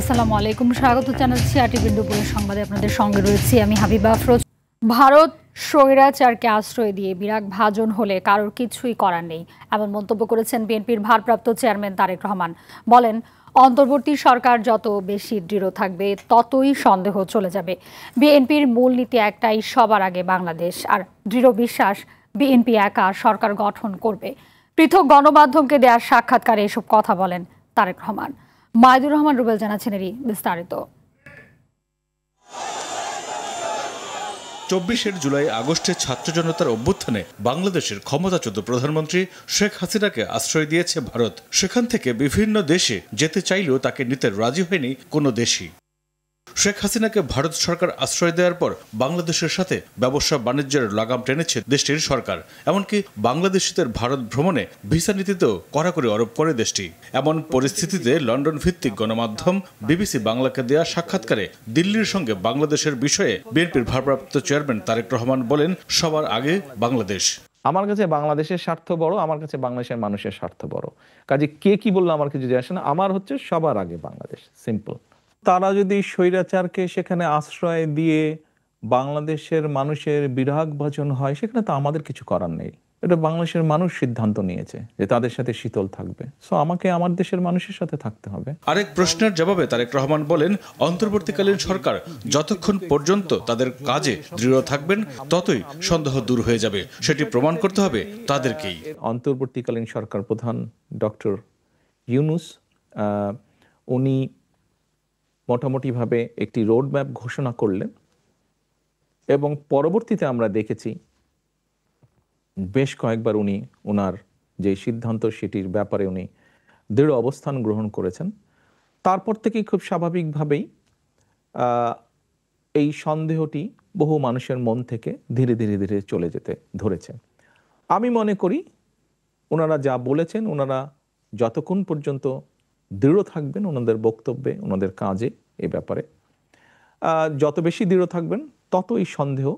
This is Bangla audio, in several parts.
আসসালামু আলাইকুম, স্বাগত জানাচ্ছি আরটিভি দুপুরের সংবাদে। আপনাদের সঙ্গে রয়েছি আমি হাবিবা আফরোজ। ভারত স্বৈরাচারকে আশ্রয় দিয়ে বিরাগ ভাজন হলে কারোর কিছুই করার নেই, এমন মন্তব্য করেছেন বিএনপির ভারপ্রাপ্ত চেয়ারম্যান তারেক রহমান। বলেন, অন্তর্বর্তী সরকার যত বেশি দৃঢ় থাকবে ততই সন্দেহ চলে যাবে। বিএনপির মূলনীতি একটাই, সবার আগে বাংলাদেশ, আর দৃঢ় বিশ্বাস বিএনপি একা সরকার গঠন করবে। পৃথক গণমাধ্যমকে দেওয়ার সাক্ষাৎকারে এসব কথা বলেন তারেক রহমান। মাইদুর রহমান রুবেল জানাচ্ছেন এরই বিস্তারিত। ২৪ জুলাই আগস্টে ছাত্র জনতার অভ্যুত্থানে বাংলাদেশের ক্ষমতাচ্যুত প্রধানমন্ত্রী শেখ হাসিনাকে আশ্রয় দিয়েছে ভারত। সেখান থেকে বিভিন্ন দেশে যেতে চাইলেও তাকে নিতে রাজি হয়নি কোনো দেশই। শেখ হাসিনাকে ভারত সরকার আশ্রয় দেওয়ার পর বাংলাদেশের সাথে ব্যবসা বাণিজ্যের লাগাম টেনেছে দেশটির সরকার। এমনকি বাংলাদেশিদের ভারত ভ্রমণে ভিসা নীতিতেও কড়াকড়ি আরোপ করে দেশটি। এমন পরিস্থিতিতে লন্ডন ভিত্তিক গণমাধ্যম বিবিসি বাংলাকে দেয়া সাক্ষাৎকারে দিল্লির সঙ্গে বাংলাদেশের বিষয়ে বিএনপির ভারপ্রাপ্ত চেয়ারম্যান তারেক রহমান বলেন, সবার আগে বাংলাদেশ। আমার কাছে বাংলাদেশের স্বার্থ বড়, আমার কাছে বাংলাদেশের মানুষের স্বার্থ বড়। কাজে কে কি বললো আমার কিছু যায় আসে না, আমার হচ্ছে সবার আগে বাংলাদেশ, সিম্পল। তারা যদি স্বৈরাচারকে সেখানে আশ্রয় দিয়ে বাংলাদেশের মানুষের বিরাগ ভাজন হয়, সেখানে তো আমাদের কিছু করার নেই। এটা বাংলাদেশের মানুষ সিদ্ধান্ত নিয়েছে যে তাদের সাথে শীতল থাকবে, সো আমাকে আমার দেশের মানুষের সাথে থাকতে হবে। আরেক প্রশ্নের জবাবে তারেক রহমান বলেন, অন্তর্বর্তীকালীন সরকার যতক্ষণ পর্যন্ত তাদের কাজে দৃঢ় থাকবেন ততই সন্দেহ দূর হয়ে যাবে। সেটি প্রমাণ করতে হবে তাদেরকেই। অন্তর্বর্তীকালীন সরকার প্রধান ডক্টর ইউনূস উনি মোটামুটিভাবে একটি রোড ম্যাপ ঘোষণা করলেন এবং পরবর্তীতে আমরা দেখেছি বেশ কয়েকবার উনি ওনার যে সিদ্ধান্ত সেটির ব্যাপারে উনি দৃঢ় অবস্থান গ্রহণ করেছেন। তারপর থেকেই খুব স্বাভাবিকভাবেই এই সন্দেহটি বহু মানুষের মন থেকে ধীরে ধীরে ধীরে চলে যেতে ধরেছে। আমি মনে করি ওনারা যা বলেছেন, ওনারা যতক্ষণ পর্যন্ত দৃঢ় থাকবেন ওনাদের বক্তব্যে, ওনাদের কাজে, এ ব্যাপারে যত বেশি দৃঢ় থাকবেন ততই সন্দেহ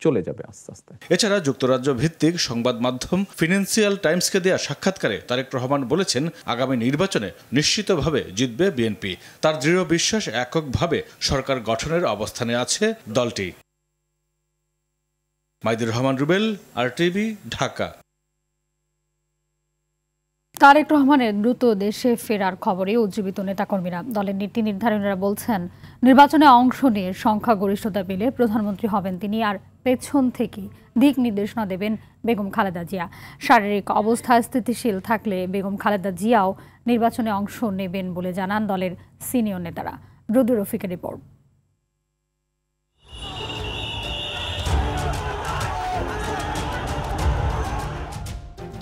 চলে যাবে আস্তে আস্তে। এছাড়া যুক্তরাজ্য ভিত্তিক সংবাদ মাধ্যম ফিনান্সিয়াল টাইমসকে দেয়া সাক্ষাৎকারে তারেক রহমান বলেছেন, আগামী নির্বাচনে নিশ্চিতভাবে জিতবে বিএনপি। তার দৃঢ় বিশ্বাস, এককভাবে সরকার গঠনের অবস্থানে আছে দলটি। মাইদুর রহমান রুবেল, আরটিভি, ঢাকা। তারেক রহমানের দ্রুত দেশে ফেরার খবরে উজ্জীবিত নেতাকর্মীরা। দলের নীতি নির্ধারণীরা বলছেন, নির্বাচনে অংশ নিয়ে সংখ্যাগরিষ্ঠতা পেলে প্রধানমন্ত্রী হবেন তিনি, আর পেছন থেকে দিক নির্দেশনা দেবেন বেগম খালেদা জিয়া। শারীরিক অবস্থা স্থিতিশীল থাকলে বেগম খালেদা জিয়াও নির্বাচনে অংশ নেবেন বলে জানান দলের সিনিয়র নেতারা। রুদু রফিকের রিপোর্ট।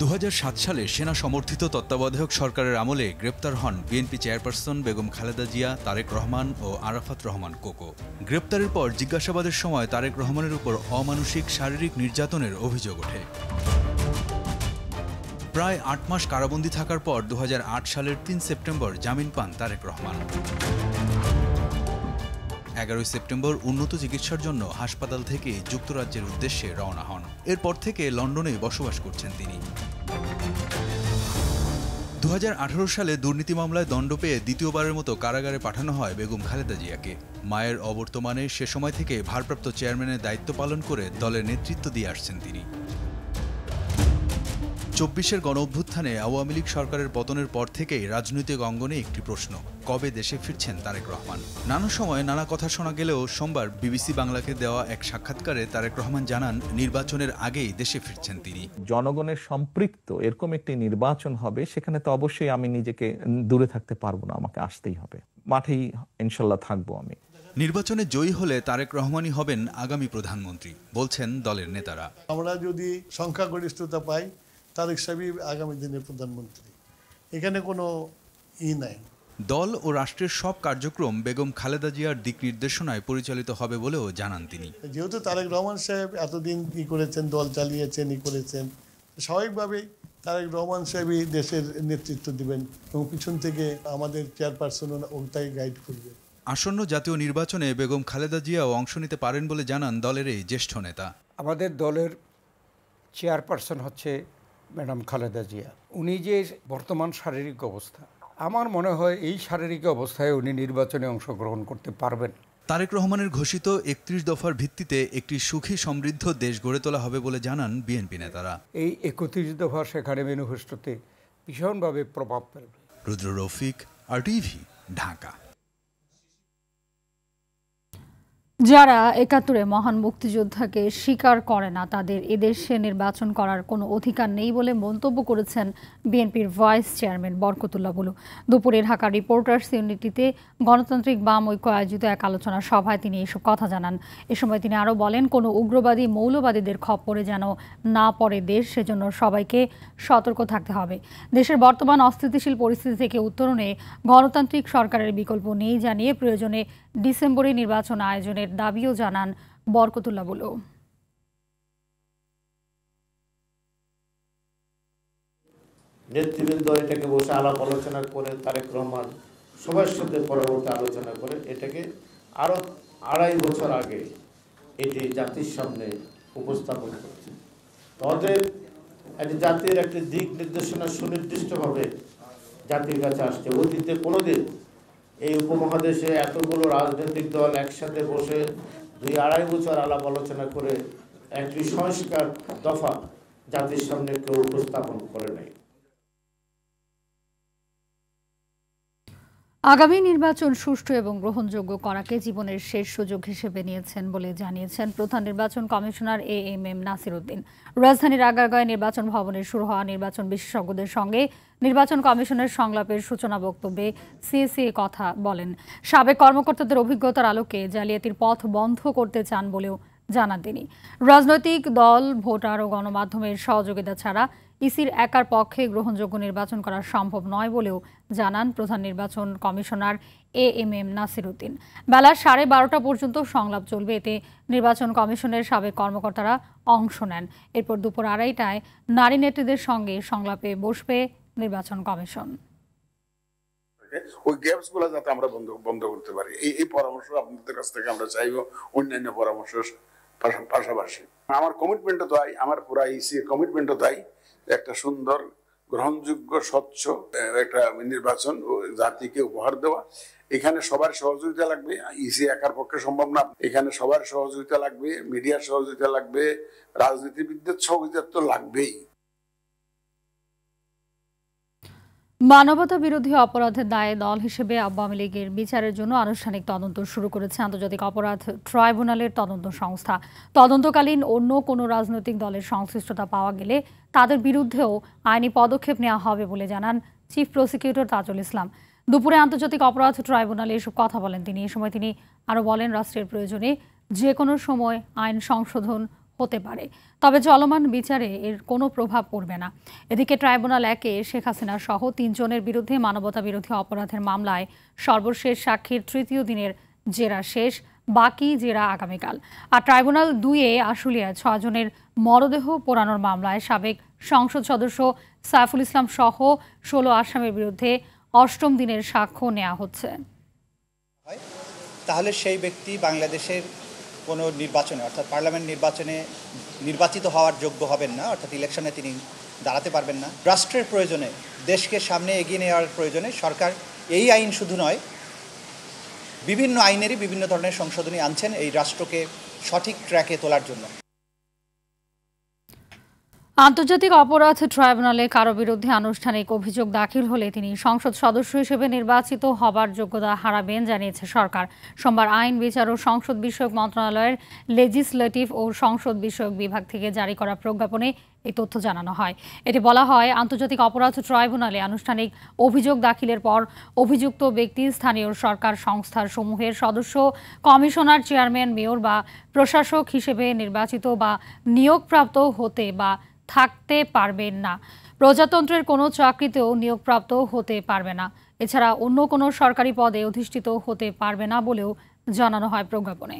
২০০৭ সালে সেনা সমর্থিত তত্ত্বাবধায়ক সরকারের আমলে গ্রেপ্তার হন বিএনপি চেয়ারপারসন বেগম খালেদা জিয়া, তারেক রহমান ও আরাফাত রহমান কোকো। গ্রেপ্তারের পর জিজ্ঞাসাবাদের সময় তারেক রহমানের উপর অমানুষিক শারীরিক নির্যাতনের অভিযোগ ওঠে। প্রায় ৮ মাস কারাবন্দী থাকার পর ২০০৮ সালের ৩ সেপ্টেম্বর জামিন পান তারেক রহমান। ১১ সেপ্টেম্বর উন্নত চিকিৎসার জন্য হাসপাতাল থেকে যুক্তরাজ্যের উদ্দেশ্যে রওনা হন। এরপর থেকে লন্ডনে বসবাস করছেন তিনি। ২০১৮ সালে দুর্নীতি মামলায় দণ্ড পেয়ে দ্বিতীয়বারের মতো কারাগারে পাঠানো হয় বেগম খালেদা জিয়াকে। মায়ের অবর্তমানে সে সময় থেকে ভারপ্রাপ্ত চেয়ারম্যানের দায়িত্ব পালন করে দলের নেতৃত্ব দিয়ে আসছেন তিনি। ২৪ গণঅভ্যুত্থানে আওয়ামী লীগ সরকারের পতনের পর থেকেই রাজনৈতিক অঙ্গনে একটি প্রশ্ন, কবে দেশে ফিরছেন তারেক রহমান। নানা সময় নানা কথা শোনা গেলেও সোমবার বিবিসি বাংলাকে দেওয়া এক সাক্ষাৎকারে তারেক রহমান জানান, নির্বাচনের আগেই দেশে ফিরছেন তিনি। জনগণের সম্পৃক্ত এরকম একটি নির্বাচন হবে, সেখানে তো অবশ্যই আমি নিজেকে দূরে থাকতে পারবো না, আমাকে আসতেই হবে, মাঠেই ইনশাল্লাহ থাকবো আমি। নির্বাচনে জয়ী হলে তারেক রহমানই হবেন আগামী প্রধানমন্ত্রী, বলছেন দলের নেতারা। আমরা যদি সংখ্যাগরিষ্ঠতা পাই, তারেক সাহেবই আগামী দিনের প্রধানমন্ত্রী, এখানে কোনো নাই। দল ও রাষ্ট্রের সব কার্যক্রম বেগম খালেদা জিয়ার দিক নির্দেশনায় পরিচালিত হবে বলেও জানান তিনি। যেহেতু তারেক রহমান সাহেব এতদিন করেছেন, দল চালিয়েছেন, করেছেন, স্বাভাবিকভাবেই তারেক রহমান সাহেবই দেশের নেতৃত্ব দিবেন এবং পিছন থেকে আমাদের চেয়ারপারসন ওটাই গাইড করবে। আসন্ন জাতীয় নির্বাচনে বেগম খালেদা জিয়াও অংশ নিতে পারেন বলে জানান দলের এই জ্যেষ্ঠ নেতা। আমাদের দলের চেয়ারপারসন হচ্ছে ম্যাডাম খালেদা জিয়া। উনি যে বর্তমান শারীরিক অবস্থা, আমার মনে হয় এই শারীরিক অবস্থায় উনি নির্বাচনে অংশগ্রহণ করতে পারবেন। তারেক রহমানের ঘোষিত ৩১ দফার ভিত্তিতে একটি সুখী সমৃদ্ধ দেশ গড়ে তোলা হবে বলে জানান বিএনপি নেতারা। এই ৩১ দফা সেখানে ম্যানিফেস্টোতে ভীষণভাবে প্রভাব ফেলবে। রুদ্র রফিক, RTV, ঢাকা। যারা ৭১-এ মহান মুক্তিযোদ্ধাকে স্বীকার করে না তাদের এদেশে নির্বাচন করার কোনো অধিকার নেই বলে মন্তব্য করেছেন বিএনপির ভাইস চেয়ারম্যান বরকতুল্লাহ বুলু। দুপুরে ঢাকা রিপোর্টার্স ইউনিটিতে গণতান্ত্রিক বাম ঐক্য আয়োজিত এক আলোচনা সভায় তিনি এসব কথা জানান। এ সময় তিনি আরও বলেন, কোনো উগ্রবাদী মৌলবাদীদের খপ্পরে যেন না পড়ে দেশ, সেজন্য সবাইকে সতর্ক থাকতে হবে। দেশের বর্তমান অস্থিতিশীল পরিস্থিতি থেকে উত্তরণে গণতান্ত্রিক সরকারের বিকল্প নেই জানিয়ে প্রয়োজনে ডিসেম্বরে নির্বাচন আয়োজনের দাবিও জানান বরকতুল্লাহ বুলু। নেতৃবৃন্দ এটাকে বসে আলাপ আলোচনা করে, তারেক রহমান সবার সাথে পরবর্তী আলোচনা করে এটাকে আরো ২.৫ বছর আগে এটি জাতির সামনে উপস্থাপন করছে। অতএব এটি জাতির একটি দিক নির্দেশনা সুনির্দিষ্টভাবে জাতির কাছে আসছে। অতীতে কোনোদিন এই উপমহাদেশে এতগুলো রাজনৈতিক দল একসাথে বসে ২-২.৫ বছর আলাপ আলোচনা করে একটি সংস্কার দফা জাতির সামনে কেউ উপস্থাপন করে নাই। আগামী নির্বাচন সুষ্ঠু এবং গ্রহণযোগ্য করাকে জীবনের শেষ সুযোগ হিসেবে নিয়েছেন বলে জানিয়েছেন প্রধান নির্বাচন কমিশনার AMM নাসির উদ্দিন। রাজধানীর আগারগাঁওয়ে নির্বাচন ভবনে শুরু হওয়া নির্বাচন বিশেষজ্ঞদের সঙ্গে নির্বাচন কমিশনের সংলাপের সূচনা বক্তব্যে সিএসি কথা বলেন। সাবেক কর্মকর্তাদের অভিজ্ঞতার আলোকে জালিয়াতির পথ বন্ধ করতে চান বলেও জানান তিনি। রাজনৈতিক দল, ভোটার ও গণমাধ্যমের সহযোগিতা ছাড়া ইসির একার পক্ষে গ্রহণযোগ্য নির্বাচন করা সম্ভব নয় বলেও জানান প্রধান নির্বাচন কমিশনার AMM নাসির উদ্দিন। বেলা 12:30 পর্যন্ত সংলাপ চলবে। এতে নির্বাচন কমিশনের সাবেক কর্মকর্তারা অংশ নেন। এরপর দুপুর 2:30টায় নারী নেত্রীদের সঙ্গে সংলাপে বসবে নির্বাচন কমিশন। ওই গ্যাপসগুলো যাতে আমরা বন্ধ করতে পারি, এই পরামর্শ আপনাদের কাছ থেকে আমরা চাইব। অন্যান্য পরামর্শ পাশাপাশি আমার কমিটমেন্টও তাই, আমার পুরা ইসির কমিটমেন্টও তাই, একটা সুন্দর গ্রহণযোগ্য স্বচ্ছ একটা নির্বাচন জাতিকে উপহার দেওয়া। এখানে সবার সহযোগিতা লাগবে, ইসি একার পক্ষে সম্ভব না। এখানে সবার সহযোগিতা লাগবে, মিডিয়ার সহযোগিতা লাগবে, রাজনীতিবিদদের সহযোগিতা তো লাগবেই। মানবতা বিরোধী অপরাধের দায়ে দল হিসেবে আওয়ামী লীগের বিচারের জন্য আনুষ্ঠানিক তদন্ত শুরু করেছে আন্তর্জাতিক অপরাধ ট্রাইব্যুনালের তদন্ত সংস্থা। তদন্তকালীন অন্য কোনো রাজনৈতিক দলের সংশ্লিষ্টতা পাওয়া গেলে তাদের বিরুদ্ধেও আইনি পদক্ষেপ নেওয়া হবে বলে জানান চিফ প্রসিকিউটর তাজুল ইসলাম। দুপুরে আন্তর্জাতিক অপরাধ ট্রাইব্যুনালে এসব কথা বলেন তিনি। এ সময় তিনি আরও বলেন, রাষ্ট্রের প্রয়োজনে যে কোনো সময় আইন সংশোধন হতে পারে, তবে চলমান বিচারে এর কোনো প্রভাব পড়বে না। এদিকে ট্রাইব্যুনাল 1-এ শেখ হাসিনা সহ 3 জনের বিরুদ্ধে মানবতা বিরোধী অপরাধের মামলায় সর্বশেষ সাক্ষীর 3য় দিনের জেরা শেষ, বাকি জেরা আগামীকাল। আর ট্রাইব্যুনাল 2-এ আশুলিয়ায় 6 জনের মরদেহ পোড়ানোর মামলায় সাবেক সংসদ সদস্য সাইফুল ইসলাম সহ 16 আসামির বিরুদ্ধে 8ম দিনের সাক্ষ্য নেওয়া হচ্ছে। তাহলে সেই ব্যক্তি বাংলাদেশের কোনো নির্বাচনে, অর্থাৎ পার্লামেন্ট নির্বাচনে নির্বাচিত হওয়ার যোগ্য হবেন না, অর্থাৎ ইলেকশনে তিনি দাঁড়াতে পারবেন না। রাষ্ট্রের প্রয়োজনে, দেশকে সামনে এগিয়ে নেওয়ার প্রয়োজনে সরকার এই আইন শুধু নয়, বিভিন্ন আইনেরই বিভিন্ন ধরনের সংশোধনী আনছেন এই রাষ্ট্রকে সঠিক ট্র্যাকে তোলার জন্য। আন্তর্জাতিক অপরাধ ট্রাইব্যুনালে কারো বিরুদ্ধে আনুষ্ঠানিক অভিযোগ দাখিল হলে তিনি সংসদ সদস্য হিসেবে নির্বাচিত হবার যোগ্যতা হারাবেন জানিয়েছে সরকার। সোমবার আইন, বিচার ও সংসদ বিষয়ক মন্ত্রণালয়ের লেজিসলেটিভ ও সংসদ বিষয়ক বিভাগ থেকে জারি করা প্রজ্ঞাপনে এই তথ্য জানানো হয়। এটি বলা হয়, আন্তর্জাতিক অপরাধ ট্রাইব্যুনালে আনুষ্ঠানিক অভিযোগ দাখিলের পর অভিযুক্ত ব্যক্তি স্থানীয় সরকার সংস্থার সমূহের সদস্য, কমিশনার, চেয়ারম্যান, মেয়র বা প্রশাসক হিসেবে নির্বাচিত বা নিয়োগপ্রাপ্ত হতে বা থাকতে পারবেন না। প্রজাতন্ত্রের কোনো চাকরিতেও নিয়োগপ্রাপ্ত হতে পারবে না। এছাড়া অন্য কোনো সরকারি পদে অধিষ্ঠিত হতে পারবে না বলেও জানানো হয় প্রজ্ঞাপনে।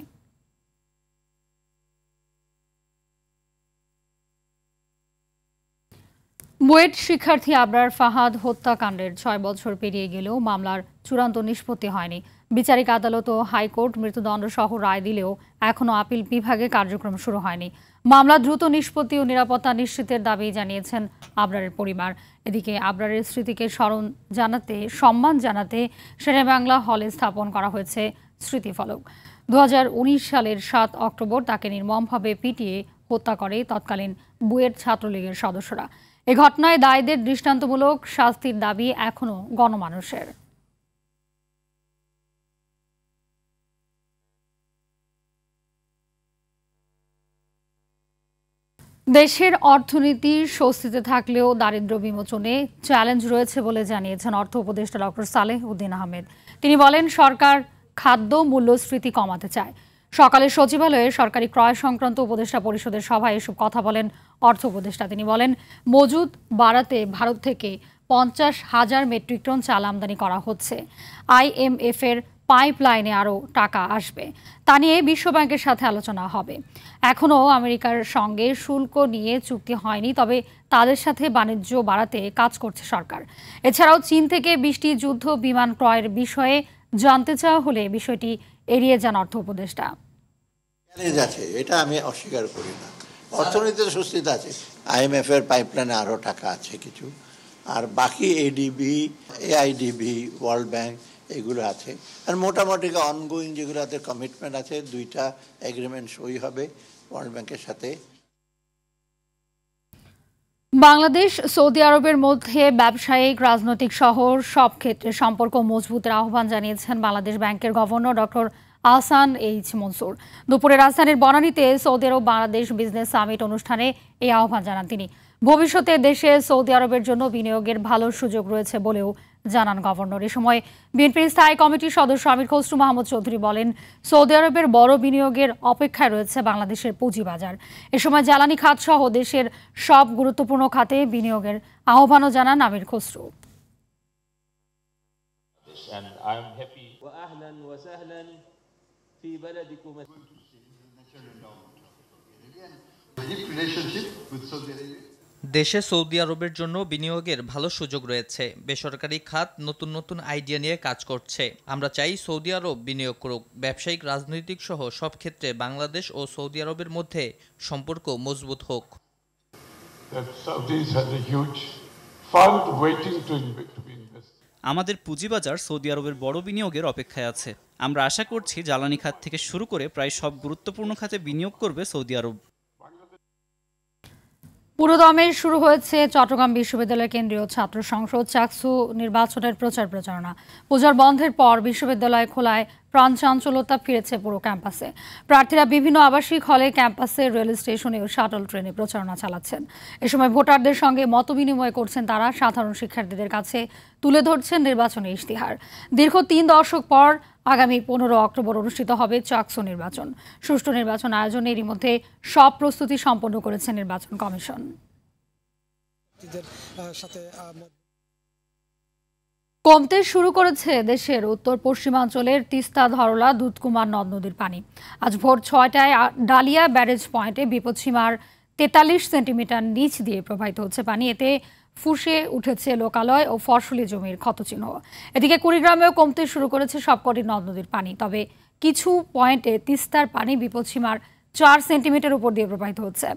বুয়েট শিক্ষার্থী আবরার ফাহাদ হত্যাকাণ্ডের 6 বছর পেরিয়ে গেলেও মামলার চূড়ান্ত নিষ্পত্তি হয়নি। বিচারিক আদালত ও হাইকোর্ট মৃত্যুদণ্ড সহ রায় দিলেও এখনও আপিল বিভাগে কার্যক্রম শুরু হয়নি। মামলা দ্রুত নিষ্পত্তি ও নিরাপত্তা নিশ্চিতের দাবি জানিয়েছেন আবরারের পরিবার। এদিকে আবরারের স্মৃতিকে সম্মান জানাতে শেরেবাংলা হলে স্থাপন করা হয়েছে স্মৃতিফলক। 2019 সালের 7 অক্টোবর তাকে নির্মমভাবে পিটিয়ে হত্যা করে তৎকালীন বুয়েট ছাত্রলীগের সদস্যরা। এ ঘটনায় দায়ীদের দৃষ্টান্তমূলক শাস্তির দাবি এখনও গণমানুষের। দেশের অর্থনীতি স্বস্তিতে থাকলেও দারিদ্র্য বিমোচনে চ্যালেঞ্জ রয়েছে বলে জানিয়েছেন অর্থ উপদেষ্টা ডক্টর সালেহ উদ্দিন আহমেদ। তিনি বলেন, সরকার খাদ্য মূল্যস্ফীতি কমাতে চায়। সকালে সচিবালয়ে সরকারি ক্রয় সংক্রান্ত উপদেষ্টা পরিষদের সভায় এসব কথা বলেন অর্থ উপদেষ্টা। তিনি বলেন, মজুদ বাড়াতে ভারত থেকে 50,000 মেট্রিক টন চাল আমদানি করা হচ্ছে। IMF এর পাইপলাইনে আরও টাকা আসবে, তা নিয়ে বিশ্বব্যাংকের সাথে আলোচনা হবে। এখনও আমেরিকার সঙ্গে শুল্ক নিয়ে চুক্তি হয়নি, তবে তাদের সাথে বাণিজ্য বাড়াতে কাজ করছে সরকার। এছাড়াও চীন থেকে 20টি যুদ্ধ বিমান ক্রয়ের বিষয়ে জানতে চাওয়া হলে বিষয়টি এড়িয়ে যান অর্থ উপদেষ্টা। আছে, এটা আমি অস্বীকার করি না। অর্থনীতিতে সুস্থিতি আছে, IMF এর পাইপলাইনে আরও টাকা আছে কিছু, আর বাকি ADB, AIDB, ওয়ার্ল্ড ব্যাংক এগুলো আছে। আর মোটামুটি অনগোয়িং যেগুলোতে কমিটমেন্ট আছে, 2টা এগ্রিমেন্ট সই হবে ওয়ার্ল্ড ব্যাংকের সাথে। বাংলাদেশ সৌদি আরবের মধ্যে ব্যবসায়িক, রাজনৈতিক সহ সব ক্ষেত্রে সম্পর্ক মজবুতের আহ্বান জানিয়েছেন বাংলাদেশ ব্যাংকের governor doctor Ahsan H Mansur. দুপুরে রাজধানীর বনানীতে সৌদি আরব বাংলাদেশ বিজনেস সামিট অনুষ্ঠানে এই আহ্বান জানান তিনি। ভবিষ্যতে দেশে সৌদি আরবের জন্য বিনিয়োগের ভালো সুযোগ রয়েছে বলেও জানান গভর্নর। এ সময় বিএনপির স্থায়ী কমিটির সদস্য আমির খসরু মাহমুদ চৌধুরী বলেন, সৌদি আরবের বড় বিনিয়োগের অপেক্ষায় রয়েছে বাংলাদেশের পুঁজিবাজার। এ সময় জ্বালানি খাত সহ দেশের সব গুরুত্বপূর্ণ খাতে বিনিয়োগের আহ্বানও জানান আমির খসরু। দেশে সৌদি আরবের জন্য বিনিয়োগের ভালো সুযোগ রয়েছে। বেসরকারি খাত নতুন নতুন আইডিয়া নিয়ে কাজ করছে। আমরা চাই সৌদি আরব বিনিয়োগ করুক। ব্যবসায়িক, রাজনৈতিক সহ সব ক্ষেত্রে বাংলাদেশ ও সৌদি আরবের মধ্যে সম্পর্ক মজবুত হোক। আমাদের পুঁজিবাজার সৌদি আরবের বড় বিনিয়োগের অপেক্ষায় আছে। আমরা আশা করছি জ্বালানি খাত থেকে শুরু করে প্রায় সব গুরুত্বপূর্ণ খাতে বিনিয়োগ করবে সৌদি আরব। পুরোদমে শুরু হয়েছে চট্টগ্রাম বিশ্ববিদ্যালয়ের কেন্দ্রীয় ছাত্র সংসদ চাকসু নির্বাচনের প্রচারণা। পূজার বন্ধের পর বিশ্ববিদ্যালয় খোলায় প্রাণ চাঞ্চল্যতা ফিরেছে পুরো ক্যাম্পাসে। প্রার্থীরা বিভিন্ন আবাসিক হলে, ক্যাম্পাসে, রেল স্টেশনে ও শাটল ট্রেনে প্রচারণা চালাচ্ছেন। এ সময় ভোটারদের সঙ্গে মতবিনিময় করছেন তারা। সাধারণ শিক্ষার্থীদের কাছে তুলে ধরছেন নির্বাচনী ইশতেহার। দীর্ঘ 3 দশক পর আগামী 15 অক্টোবর অনুষ্ঠিত হবে চাকসু নির্বাচন। সুষ্ঠু নির্বাচন আয়োজনে এরই মধ্যে সব প্রস্তুতি সম্পন্ন করেছে নির্বাচন কমিশন। কমতে শুরু করেছে দেশের উত্তর পশ্চিমাঞ্চলের তিস্তা, ধরলা, দুধকুমার নদ নদীর পানি। আজ ভোর 6টায় ডালিয়া ব্যারেজ পয়েন্টে বিপদসীমার 43 সেন্টিমিটার নিচ দিয়ে প্রবাহিত হচ্ছে পানি। এতে ফুসে উঠেছে লোকালয় ও ফসলি জমির ক্ষতচিহ্ন। এদিকে কুড়িগ্রামেও কমতে শুরু করেছে সবকটি নদ নদীর পানি। তবে কিছু পয়েন্টে তিস্তার পানি বিপদসীমার 4 সেন্টিমিটার উপর দিয়ে প্রবাহিত হচ্ছে।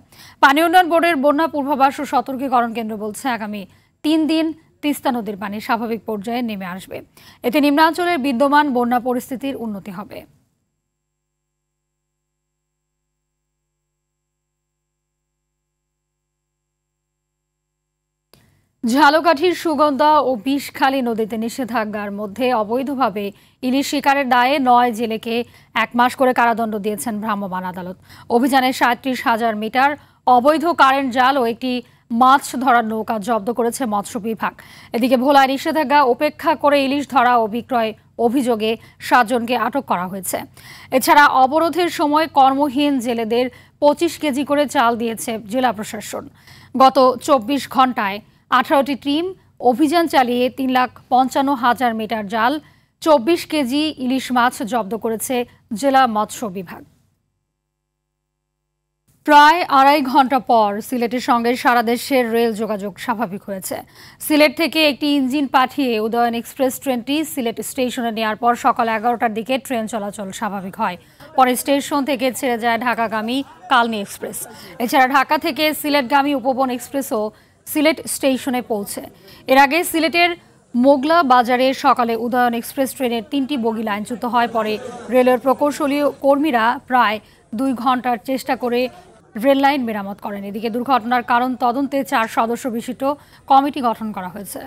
পানি উন্নয়ন বোর্ডের বন্যা পূর্বাভাস ও সতর্কীকরণ কেন্দ্র বলছে, আগামী 3 দিন তিস্তা নদীর পানি স্বাভাবিক পর্যায়ে নেমে আসবে। এতে নিম্নাঞ্চলের বিদ্যমান বন্যা পরিস্থিতির উন্নতি হবে। ঝালকাঠির সুগন্ধা ও বিষখালী নদীতে নিষেধাজ্ঞার মধ্যে অবৈধভাবে ইলিশ শিকারের দায়ে 9 জেলেকে 1 মাস করে কারাদণ্ড দিয়েছেন ভ্রাম্যমাণ আদালত। অভিযানে 37,000 মিটার অবৈধ কারেন্ট জাল ও একটি মাছ ধরার নৌকা জব্দ করেছে মৎস্য বিভাগ। এদিকে ভোলায় নিষেধাজ্ঞা উপেক্ষা করে ইলিশ ধরা ও বিক্রয় অভিযোগে 7 জনকে আটক করা হয়েছে। এছাড়া অবরোধের সময় কর্মহীন জেলেদের 25 কেজি করে চাল দিয়েছে জেলা প্রশাসন। গত 24 ঘন্টায় 18টি টিম অভিযান চালিয়ে 3,55,000 মিটার জাল, 24 কেজি ইলিশ মাছ জব্দ করেছে জেলা মৎস্য বিভাগ। প্রায় 2.5 ঘন্টা পর সিলেটের সঙ্গে সারা দেশের রেল যোগাযোগ স্বাভাবিক হয়েছে। সিলেট থেকে একটি ইঞ্জিন পাঠিয়ে উদয়ন এক্সপ্রেস ট্রেনটি সিলেট স্টেশনে নেওয়ার পর সকাল 11টার দিকে ট্রেন চলাচল স্বাভাবিক হয়। পরে স্টেশন থেকে ছেড়ে যায় ঢাকাগামী কালনী এক্সপ্রেস। এছাড়া ঢাকা থেকে সিলেটগামী উপবন এক্সপ্রেসও সিলেট স্টেশনে পৌঁছে। এর আগে সিলেটের মোগলা বাজারে সকালে উদয়ন এক্সপ্রেস ট্রেনের 3টি বগি লাইনচ্যুত হয়। পরে রেলের প্রকৌশলী কর্মীরা প্রায় 2 ঘন্টার চেষ্টা করে রেল লাইন মেরামত করেন। এদিকে দুর্ঘটনার কারণ তদন্তে 4 সদস্য বিশিষ্ট কমিটি গঠন করা হয়েছে।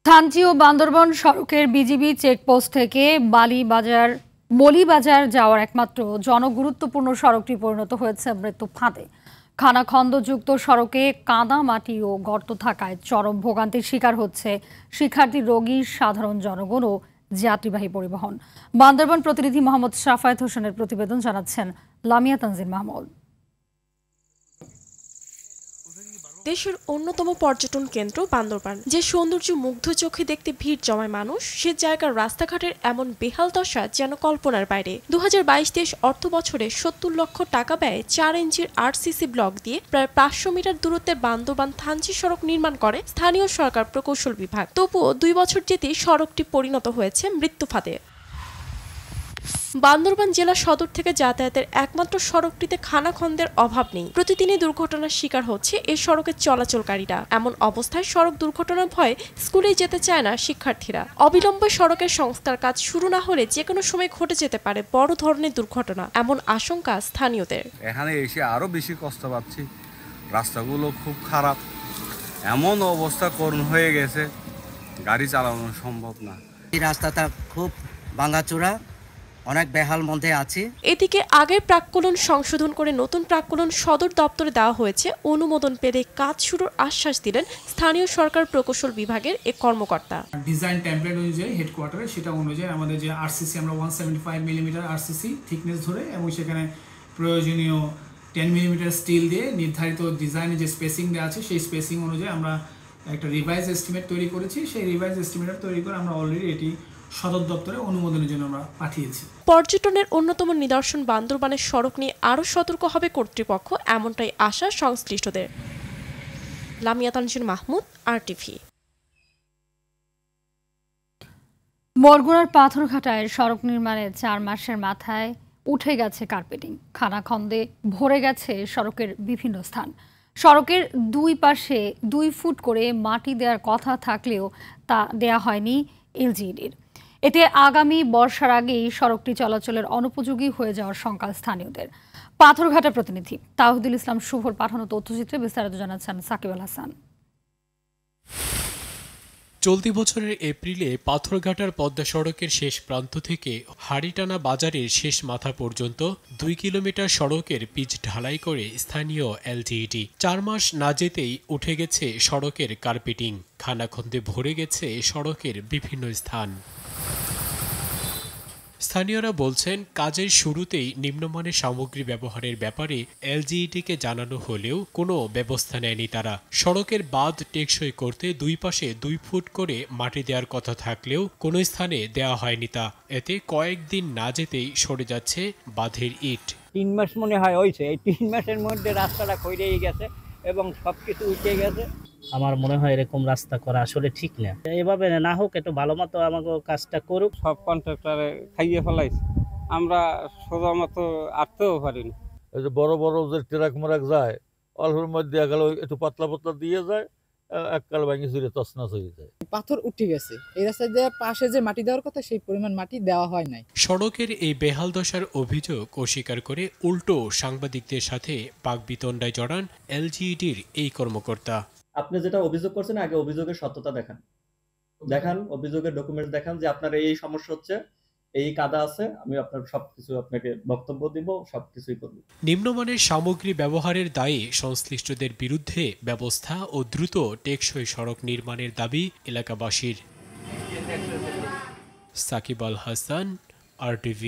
থানচি ও বান্দরবন সড়কের বিজিবি চেকপোস্ট থেকে মলিবাজার যাওয়ার একমাত্র জনগুরুত্বপূর্ণ সড়কটি পরিণত হয়েছে মৃত্যু ফাঁদে। খানাখন্দযুক্ত সড়কে কাদা মাটি ও গর্ত থাকায় চরম ভোগান্তির শিকার হচ্ছে শিক্ষার্থী, রোগী, সাধারণ জনগণ ও যাত্রীবাহী পরিবহন। বান্দরবন প্রতিনিধি মোহাম্মদ শাফায়েত হোসেনের প্রতিবেদন, জানাচ্ছেন লামিয়া তানজিন মাহমুদ। দেশের অন্যতম পর্যটন কেন্দ্র বান্দরবান, যে সৌন্দর্য মুগ্ধ চোখে দেখতে ভিড় জমায় মানুষ, সে জায়গার রাস্তাঘাটের এমন বেহাল দশা যেন কল্পনার বাইরে। 2022-23 অর্থ বছরে 70 লক্ষ টাকা ব্যয়ে 4 ইঞ্চির আরসিসি ব্লক দিয়ে প্রায় 500 মিটার দূরত্বের বান্দরবান থানচি সড়ক নির্মাণ করে স্থানীয় সরকার প্রকৌশল বিভাগ। তবুও 2 বছর যেতেই সড়কটি পরিণত হয়েছে মৃত্যু ফাঁদে। বান্দরবান জেলা সদর থেকে যাতায়াতের একমাত্র সড়কটিতে খানাখন্দের অভাব নেই। প্রতিদিনই দুর্ঘটনার শিকার হচ্ছে এই সড়কের চলাচলকারীরা। এমন অবস্থায় সড়ক দুর্ঘটনার ভয়ে স্কুলে যেতে চায় না শিক্ষার্থীরা। অবিলম্বে সড়কের সংস্কার কাজ শুরু না হলে যে কোনো সময় ঘটে যেতে পারে বড় ধরনের দুর্ঘটনা, এমন আশঙ্কা স্থানীয়দের। এখানে এসে আরো বেশি কষ্ট পাচ্ছি, রাস্তাগুলো খুব খারাপ, এমন অবস্থা করুণ হয়ে গেছে, গাড়ি চালানো সম্ভব না। এই রাস্তাটা খুব ভাঙাচোরা, অনেক বেহাল মধ্যে আছে। এদিকে আগের প্রাক্কলন সংশোধন করে নতুন প্রাক্কলন সদর দপ্তরে দেওয়া হয়েছে। অনুমোদন পেলে কাজ শুরুর আশ্বাস দিলেন স্থানীয় সরকার প্রকৌশল বিভাগের এক কর্মকর্তা। ডিজাইন টেমপ্লেট অনুযায়ী হেডকোয়ার্টারে সেটা অনুযায়ী আমাদের যে আরসিসি আমরা 175 মিলিমিটার আরসিসি থিকনেস ধরে এবং সেখানে প্রয়োজনীয় 10 মিলিমিটার স্টিল দিয়ে নির্ধারিত ডিজাইনে যে স্পেসিং দেওয়া আছে সেই স্পেসিং অনুযায়ী আমরা একটা রিভাইজ এস্টিমেট তৈরি করেছি। সেই রিভাইজ এস্টিমেট তৈরি করে আমরা অলরেডি এটি সদর দপ্তরে অনুমোদনের জন্য আমরা পাঠিয়েছি। পর্যটনের অন্যতম নিদর্শন বান্দরবানের সড়ক নিয়ে আরও সতর্ক হবে কর্তৃপক্ষ, এমনটাই আশা সংশ্লিষ্টদের। লামিয়া তানজিন মাহমুদ, RTV। বরগুনার পাথরঘাটায় সড়ক নির্মাণের 4 মাসের মাথায় উঠে গেছে কার্পেটিং। খানাখন্দে ভরে গেছে সড়কের বিভিন্ন স্থান। সড়কের 2 পাশে 2 ফুট করে মাটি দেওয়ার কথা থাকলেও তা দেয়া হয়নি এলজিইডির। এতে আগামী বর্ষার আগেই সড়কটি চলাচলের অনুপযোগী হয়ে যাওয়ার শঙ্কা স্থানীয়দের। পাথরঘাটা প্রতিনিধি তাহিদুল ইসলাম শুভর পাঠানো তথ্যচিত্রে বিস্তারিত জানাচ্ছেন সাকিব আল হাসান। চলতি বছরের এপ্রিলে পাথরঘাটার পদ্মা সড়কের শেষ প্রান্ত থেকে হাড়িটানা বাজারের শেষ মাথা পর্যন্ত 2 কিলোমিটার সড়কের পিচ ঢালাই করে স্থানীয় এলজিইডি। 4 মাস না যেতেই উঠে গেছে সড়কের কার্পেটিং। খানাখন্দে ভরে গেছে সড়কের বিভিন্ন স্থান। স্থানীয়রা বলছেন, কাজের শুরুতেই নিম্নমানের সামগ্রী ব্যবহারের ব্যাপারে এলজিইডিকে জানানো হলেও কোনো ব্যবস্থা নেয়নি তারা। সড়কের বাঁধ টেকসই করতে 2 পাশে 2 ফুট করে মাটি দেওয়ার কথা থাকলেও কোনো স্থানে দেওয়া হয়নি তা। এতে কয়েকদিন না যেতেই সরে যাচ্ছে বাঁধের ইট। 3 মাস মনে হয় হয়েছে, এই 3 মাসের মধ্যে রাস্তাটা ক্ষয়ে গেছে এবং সবকিছু উঠে গেছে। আমার মনে হয় এরকম রাস্তা করা আসলে ঠিক না। এভাবে না হোক, একটু ভালো মতো আমাকে কাজটা করুক। সব কন্ট্রাক্টরে খাইয়ে ফেলাইছে, আমরা সোজা মতো আটতেও পারিনি। এই যে বড় বড় যে ট্রাক মারাক যায়, অল্পের মধ্যে গেল একটু পাতলা পাতলা দিয়ে যায়, এককাল ভাঙি চুরে তছনছ হয়ে যায়। পাথর উঠে গেছে, এই রাস্তায় যে পাশে যে মাটি দেওয়ার কথা সেই পরিমাণ মাটি দেওয়া হয় নাই। সড়কের এই বেহাল দশার অভিযোগ অস্বীকার করে উল্টো সাংবাদিকদের সাথে বাকবিতণ্ডায় জড়ান এলজিইডির এই কর্মকর্তা। আপনি যেটা অভিযোগ করছেন, আগে অভিযোগের সত্যতা দেখান, অভিযোগের ডকুমেন্টস দেখান যে আপনার এই সমস্যা হচ্ছে, এই কাদা আছে, আমি আপনার সবকিছু আপনাকে বক্তব্য দিব, সবকিছুই করব। নিম্নমানের সামগ্রী ব্যবহারের দায়ে সংশ্লিষ্টদের বিরুদ্ধে ব্যবস্থা ও দ্রুত টেকসই সড়ক নির্মাণের দাবি এলাকাবাসীর। সাকিব আল হাসান, RTV।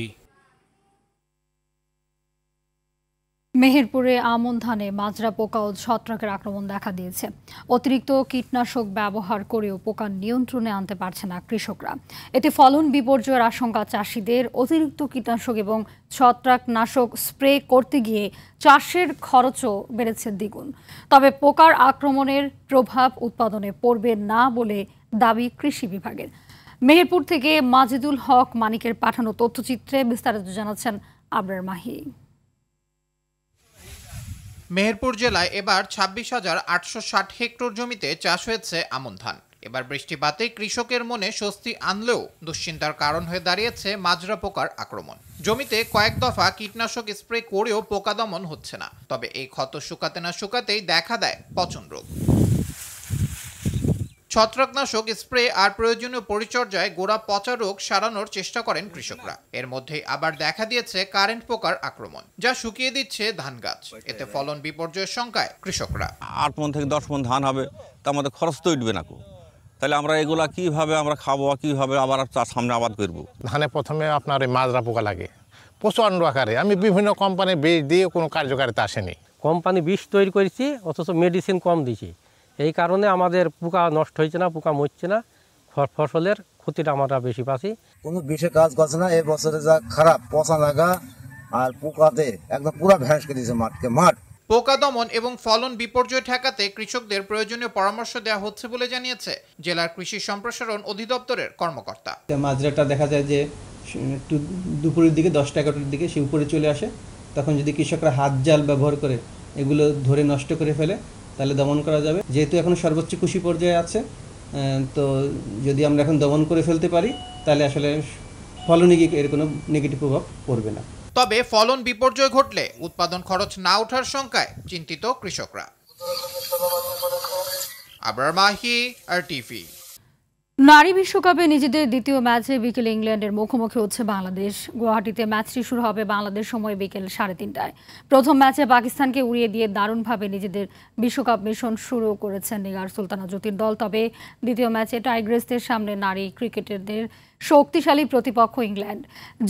মেহেরপুরে আমন ধানে মাজরা পোকা ও ছত্রাকের আক্রমণ দেখা দিয়েছে। অতিরিক্ত কীটনাশক ব্যবহার করেও পোকা নিয়ন্ত্রণে আনতে পারছে না কৃষকরা। এতে ফলন বিপর্যয়ের আশঙ্কা চাষিদের। অতিরিক্ত কীটনাশক এবং ছত্রাকনাশক স্প্রে করতে গিয়ে চাষের খরচও বেড়েছে দ্বিগুণ। তবে পোকার আক্রমণের প্রভাব উৎপাদনে পড়বে না বলে দাবি কৃষি বিভাগের। মেহেরপুর থেকে মাজেদুল হক মানিকের পাঠানো তথ্যচিত্রে বিস্তারিত জানাচ্ছেন আবরার মাহি। মেহেরপুর জেলায় এবার 26,860 হেক্টর জমিতে চাষ হয়েছে আমন ধান। এবার বৃষ্টিপাতে কৃষকের মনে স্বস্তি আনলেও দুশ্চিন্তার কারণ হয়ে দাঁড়িয়েছে মাজরা পোকার আক্রমণ। জমিতে কয়েক দফা কীটনাশক স্প্রে করেও পোকা দমন হচ্ছে না। তবে এই ক্ষত শুকাতে না শুকাতেই দেখা দেয় পচন রোগ। ছত্রাকনাশক স্প্রে আর প্রয়োজনীয় পরিচর্যায় গোড়া পচা রোগ সারানোর চেষ্টা করেন কৃষকরা। এর মধ্যেই আবার দেখা দিয়েছে কারেন্ট পোকার আক্রমণ, যা শুকিয়ে দিচ্ছে ধান গাছ। এতে ফলন বিপর্যয়ের শঙ্কায় কৃষকরা। 8 মণ থেকে 10 মণ ধান হবে, তা আমাদের খরচ তো উঠবে না। তাহলে আমরা এগুলা কিভাবে আমরা খাবো, কিভাবে আবার তার সামনে আবাদ করব? ধানে প্রথমে আপনার মাজরা পোকা লাগে প্রচণ্ড আকারে। আমি বিভিন্ন কোম্পানির বীজ দিয়ে কোনো কার্যকারিতা আসেনি। কোম্পানি বিষ তৈরি করেছি, অথচ মেডিসিন কম দিয়েছি। এই কারণে আমাদের পোকা নষ্ট হয়েছে না, পোকা মরছে না, ফসলের ক্ষতিটা আমরা বেশি পাচ্ছি। কোনো বিষে কাজ করছে না। এই বছরে যা খারাপ পচা লাগা আর পোকাতে একদম পুরো ভ্যাস করে দিয়েছে মাঠকে মাঠ। পোকা দমন এবং ফলন বিপর্যয় ঠেকাতে কৃষকদের প্রয়োজনীয় পরামর্শ দেওয়া হচ্ছে বলে জানিয়েছে জেলার কৃষি সম্প্রসারণ অধিদপ্তরের কর্মকর্তা। মাজরাটা দেখা যায় যে একটু দুপুরের দিকে 10-11টার দিকে সে উপরে চলে আসে। তখন যদি কৃষকরা হাত জাল ব্যবহার করে এগুলো ধরে নষ্ট করে ফেলে তাহলে দমন করা যাবে। যেহেতু এখন সর্বোচ্চ কুশি পর্যায়ে আছে, তো যদি আমরা এখন দমন করে ফেলতে পারি তাহলে আসলে ফলনে গিয়ে এর কোনো নেগেটিভ প্রভাব পড়বে না। তবে ফলন বিপর্যয় ঘটলে উৎপাদন খরচ না ওঠার শঙ্কায় চিন্তিত কৃষকরা। আবরার মাহি, RTV। নারী বিশ্বকাপে নিজেদের দ্বিতীয় ম্যাচে বিকেলে ইংল্যান্ডের মুখোমুখি হচ্ছে বাংলাদেশ। গুয়াহাটিতে ম্যাচটি শুরু হবে বাংলাদেশ সময় বিকেল 3:30টায়। প্রথম ম্যাচে পাকিস্তানকে উড়িয়ে দিয়ে দারুণভাবে নিজেদের বিশ্বকাপ মিশন শুরু করেছেন নিগার সুলতানা জ্যোতির দল। তবে দ্বিতীয় ম্যাচে টাইগ্রেসদের সামনে নারী ক্রিকেটারদের শক্তিশালী প্রতিপক্ষ ইংল্যান্ড,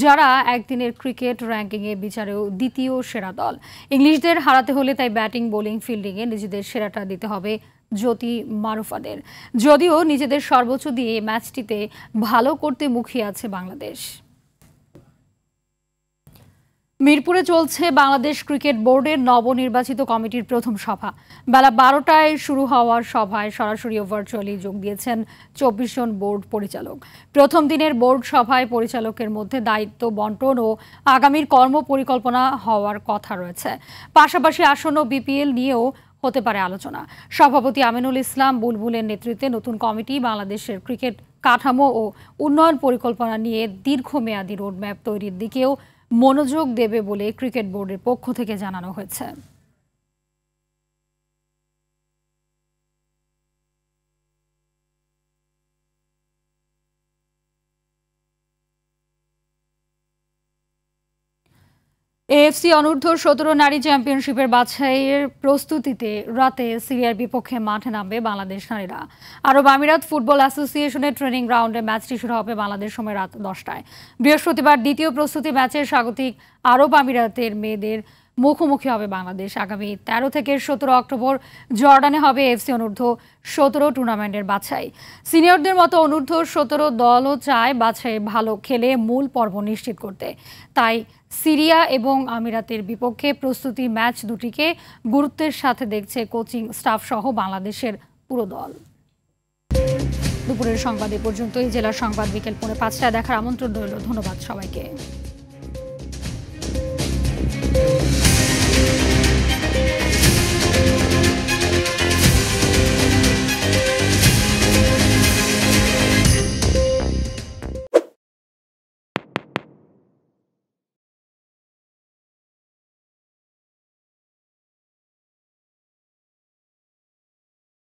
যারা একদিনের ক্রিকেট র্যাঙ্কিংয়ে বিচারেও দ্বিতীয় সেরা দল। ইংলিশদের হারাতে হলে তাই ব্যাটিং, বোলিং, ফিল্ডিংয়ে নিজেদের সেরাটা দিতে হবে জ্যোতি মারুফাদের। যদিও নিজেদের সর্বোচ্চ দিয়ে ম্যাচটিতে ভালো করতে মুখিয়ে আছে বাংলাদেশ। মিরপুরে চলছে বাংলাদেশ ক্রিকেট বোর্ডের নবনির্বাচিত কমিটির প্রথম সভা। বেলা 12টায় শুরু হওয়ার সভায় সরাসরি ও ভার্চুয়ালি যোগ দিয়েছেন 24 জন বোর্ড পরিচালক। প্রথম দিনের বোর্ড সভায় পরিচালকের মধ্যে দায়িত্ব বন্টন ও আগামীর কর্ম পরিকল্পনা হওয়ার কথা রয়েছে। পাশাপাশি আসন্ন BPL নিয়েও হতে পারে আলোচনা। সভাপতি আমিনুল ইসলাম বুলবুলের নেতৃত্বে নতুন কমিটি বাংলাদেশের ক্রিকেট কাঠামো ও উন্নয়ন পরিকল্পনা নিয়ে দীর্ঘমেয়াদী রোডম্যাপ তৈরির দিকেও মনোযোগ দেবে বলে ক্রিকেট বোর্ডের পক্ষ থেকে জানানো হয়েছে। AFC অনূর্ধ্ব 17 নারী চ্যাম্পিয়নশিপের বাছাইয়ের প্রস্তুতিতে রাতে সিরিয়ার বিপক্ষে মাঠে নামবে বাংলাদেশ নারীরা। আরব আমিরাত ফুটবল অ্যাসোসিয়েশনের ট্রেনিং গ্রাউন্ডে ম্যাচটি শুরু হবে বাংলাদেশ সময় রাত 10টায়। বৃহস্পতিবার দ্বিতীয় প্রস্তুতি ম্যাচে স্বাগতিক আরব আমিরাতের মেয়েদের মুখোমুখি হবে বাংলাদেশ। আগামী 13 থেকে 17 অক্টোবর জর্ডানে হবে AFC অনূর্ধ্ব 17 টুর্নামেন্টের বাছাই। সিনিয়রদের মতো অনূর্ধ্ব 17 দলও চায় বাছাই ভালো খেলে মূল পর্ব নিশ্চিত করতে। তাই সিরিয়া এবং আমিরাতের বিপক্ষে প্রস্তুতি ম্যাচ দুটিকে গুরুত্বের সাথে দেখছে কোচিং স্টাফ সহ বাংলাদেশের পুরো দল। দুপুরের সংবাদ এ পর্যন্তই। জেলার সংবাদ বিকেল 5:30টায় দেখার আমন্ত্রণ রইল। ধন্যবাদ সবাইকে।